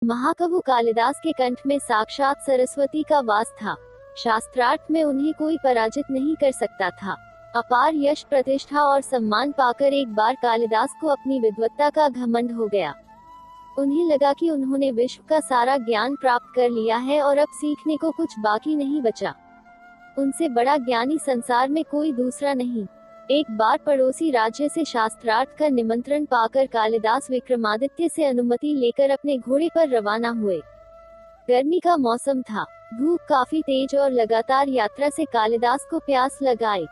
महाकवि कालिदास के कंठ में साक्षात सरस्वती का वास था। शास्त्रार्थ में उन्हें कोई पराजित नहीं कर सकता था। अपार यश, प्रतिष्ठा और सम्मान पाकर एक बार कालिदास को अपनी विद्वत्ता का घमंड हो गया। उन्हें लगा कि उन्होंने विश्व का सारा ज्ञान प्राप्त कर लिया है और अब सीखने को कुछ बाकी नहीं बचा। उनसे बड़ा ज्ञानी संसार में कोई दूसरा नहीं। एक बार पड़ोसी राज्य से शास्त्रार्थ का निमंत्रण पाकर कालिदास विक्रमादित्य से अनुमति लेकर अपने घोड़े पर रवाना हुए। गर्मी का मौसम था, धूप काफी तेज और लगातार यात्रा से कालिदास को प्यास लग आई।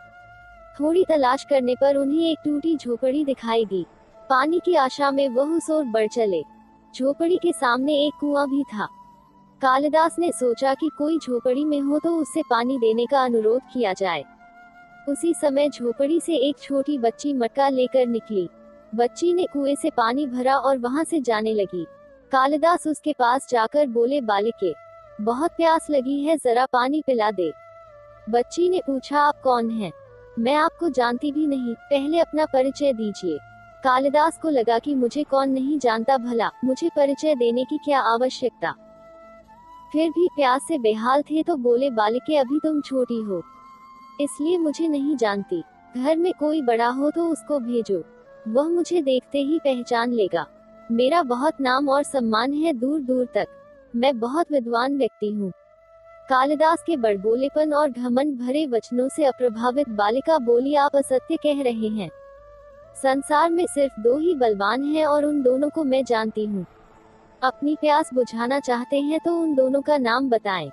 थोड़ी तलाश करने पर उन्हें एक टूटी झोपड़ी दिखाई दी। पानी की आशा में वह उस ओर बढ़ चले। झोपड़ी के सामने एक कुआं भी था। कालिदास ने सोचा कि कोई झोपड़ी में हो तो उससे पानी देने का अनुरोध किया जाए। उसी समय झोपड़ी से एक छोटी बच्ची मटका लेकर निकली। बच्ची ने कुएं से पानी भरा और वहां से जाने लगी। कालिदास उसके पास जाकर बोले, बालिके, बहुत प्यास लगी है, जरा पानी पिला दे। बच्ची ने पूछा, आप कौन हैं? मैं आपको जानती भी नहीं, पहले अपना परिचय दीजिए। कालिदास को लगा कि मुझे कौन नहीं जानता भला, मुझे परिचय देने की क्या आवश्यकता। फिर भी प्यास से बेहाल थे तो बोले, बालिके, अभी तुम छोटी हो, इसलिए मुझे नहीं जानती। घर में कोई बड़ा हो तो उसको भेजो, वह मुझे देखते ही पहचान लेगा। मेरा बहुत नाम और सम्मान है दूर दूर तक, मैं बहुत विद्वान व्यक्ति हूँ। कालिदास के बड़बोलेपन और घमंड भरे वचनों से अप्रभावित बालिका बोली, आप असत्य कह रहे हैं। संसार में सिर्फ दो ही बलवान हैं और उन दोनों को मैं जानती हूँ। अपनी प्यास बुझाना चाहते हैं तो उन दोनों का नाम बताएं।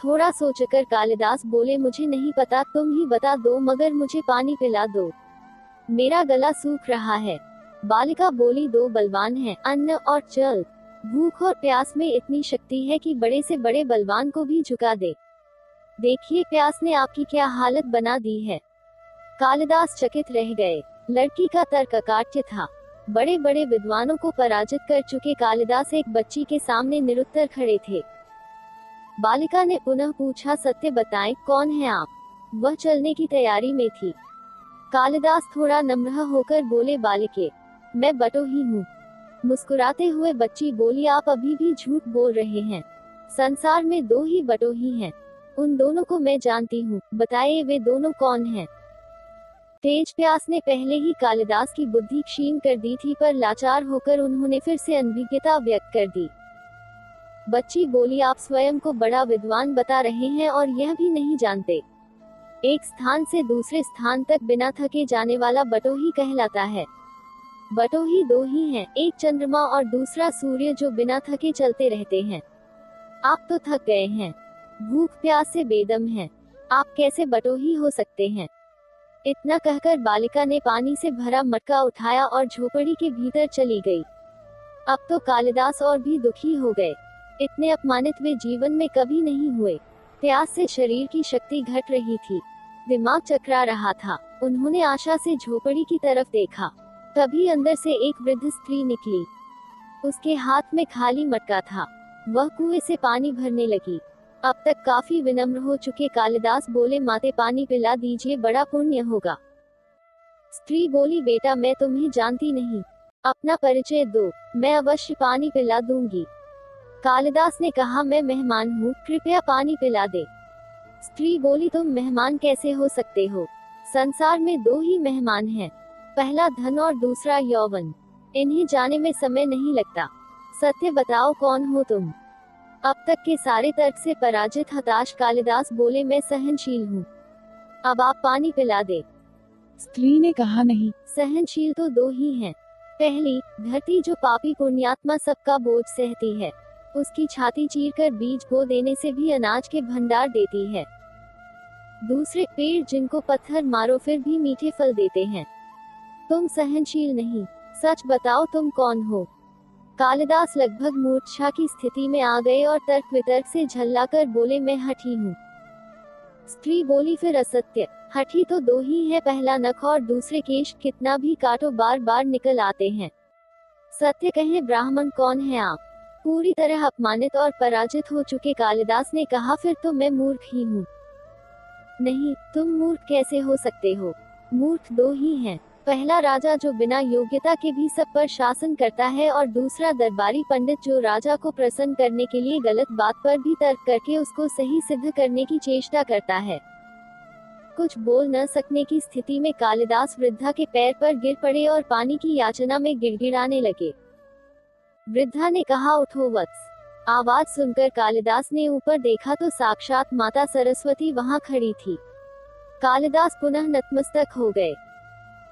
थोड़ा सोचकर कालिदास बोले, मुझे नहीं पता, तुम ही बता दो, मगर मुझे पानी पिला दो, मेरा गला सूख रहा है। बालिका बोली, दो बलवान हैं, अन्न और जल। भूख और प्यास में इतनी शक्ति है कि बड़े से बड़े बलवान को भी झुका दे। देखिए, प्यास ने आपकी क्या हालत बना दी है। कालिदास चकित रह गए। लड़की का तर्क अकाट्य था। बड़े बड़े विद्वानों को पराजित कर चुके कालिदास एक बच्ची के सामने निरुत्तर खड़े थे। बालिका ने पुनः पूछा, सत्य बताएं, कौन है आप? वह चलने की तैयारी में थी। कालिदास थोड़ा नम्र होकर बोले, बालिके, मैं बटोही हूँ। मुस्कुराते हुए बच्ची बोली, आप अभी भी झूठ बोल रहे हैं। संसार में दो ही बटोही हैं, उन दोनों को मैं जानती हूँ, बताइए वे दोनों कौन हैं? तेज प्यास ने पहले ही कालिदास की बुद्धि क्षीण कर दी थी, पर लाचार होकर उन्होंने फिर से अनभिज्ञता व्यक्त कर दी। बच्ची बोली, आप स्वयं को बड़ा विद्वान बता रहे हैं और यह भी नहीं जानते। एक स्थान से दूसरे स्थान तक बिना थके जाने वाला बटोही कहलाता है। बटोही दो ही हैं, एक चंद्रमा और दूसरा सूर्य, जो बिना थके चलते रहते हैं। आप तो थक गए हैं, भूख प्यास से बेदम हैं, आप कैसे बटोही हो सकते हैं? इतना कहकर बालिका ने पानी से भरा मटका उठाया और झोपड़ी के भीतर चली गई। अब तो कालिदास और भी दुखी हो गए। इतने अपमानित वे जीवन में कभी नहीं हुए। प्यास से शरीर की शक्ति घट रही थी, दिमाग चकरा रहा था। उन्होंने आशा से झोपड़ी की तरफ देखा। तभी अंदर से एक वृद्ध स्त्री निकली। उसके हाथ में खाली मटका था। वह कुएं से पानी भरने लगी। अब तक काफी विनम्र हो चुके कालिदास बोले, माते, पानी पिला दीजिए, बड़ा पुण्य होगा। स्त्री बोली, बेटा, मैं तुम्हें जानती नहीं, अपना परिचय दो, मैं अवश्य पानी पिला दूंगी। कालिदास ने कहा, मैं मेहमान हूँ, कृपया पानी पिला दे। स्त्री बोली, तुम मेहमान कैसे हो सकते हो? संसार में दो ही मेहमान हैं, पहला धन और दूसरा यौवन। इन्हें जाने में समय नहीं लगता। सत्य बताओ, कौन हो तुम? अब तक के सारे तर्क से पराजित हताश कालिदास बोले, मैं सहनशील हूँ, अब आप पानी पिला दे। स्त्री ने कहा, नहीं। सहनशील तो दो ही हैं। पहली, धरती, जो पापी पुण्यात्मा सबका बोझ सहती है, उसकी छाती चीरकर बीज बो देने से भी अनाज के भंडार देती है। दूसरे, पेड़, जिनको पत्थर मारो फिर भी मीठे फल देते हैं। तुम सहनशील नहीं, सच बताओ, तुम कौन हो? कालिदास लगभग मूर्छा की स्थिति में आ गए और तर्क वितर्क से झल्लाकर बोले, मैं हठी हूँ। स्त्री बोली, फिर असत्य। हठी तो दो ही है, पहला नख और दूसरे केश, कितना भी काटो बार बार निकल आते हैं। सत्य कहें, ब्राह्मण कौन है आप? पूरी तरह अपमानित और पराजित हो चुके कालिदास ने कहा, फिर तो मैं मूर्ख ही हूँ। नहीं, तुम मूर्ख कैसे हो सकते हो? मूर्ख दो ही हैं, पहला राजा जो बिना योग्यता के भी सब पर शासन करता है, और दूसरा दरबारी पंडित जो राजा को प्रसन्न करने के लिए गलत बात पर भी तर्क करके उसको सही सिद्ध करने की चेष्टा करता है। कुछ बोल न सकने की स्थिति में कालिदास वृद्धा के पैर पर गिर पड़े और पानी की याचना में गिड़गिड़ाने लगे। वृद्धा ने कहा, उठो वत्स। आवाज सुनकर कालिदास ने ऊपर देखा तो साक्षात माता सरस्वती वहां खड़ी थी। कालिदास पुनः नतमस्तक हो गए।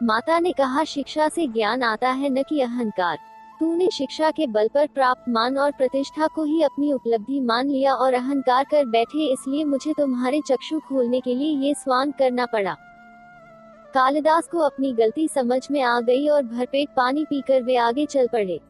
माता ने कहा, शिक्षा से ज्ञान आता है, न कि अहंकार। तूने शिक्षा के बल पर प्राप्त मान और प्रतिष्ठा को ही अपनी उपलब्धि मान लिया और अहंकार कर बैठे, इसलिए मुझे तुम्हारे चक्षु खोलने के लिए ये स्वांग करना पड़ा। कालिदास को अपनी गलती समझ में आ गई और भरपेट पानी पीकर वे आगे चल पड़े।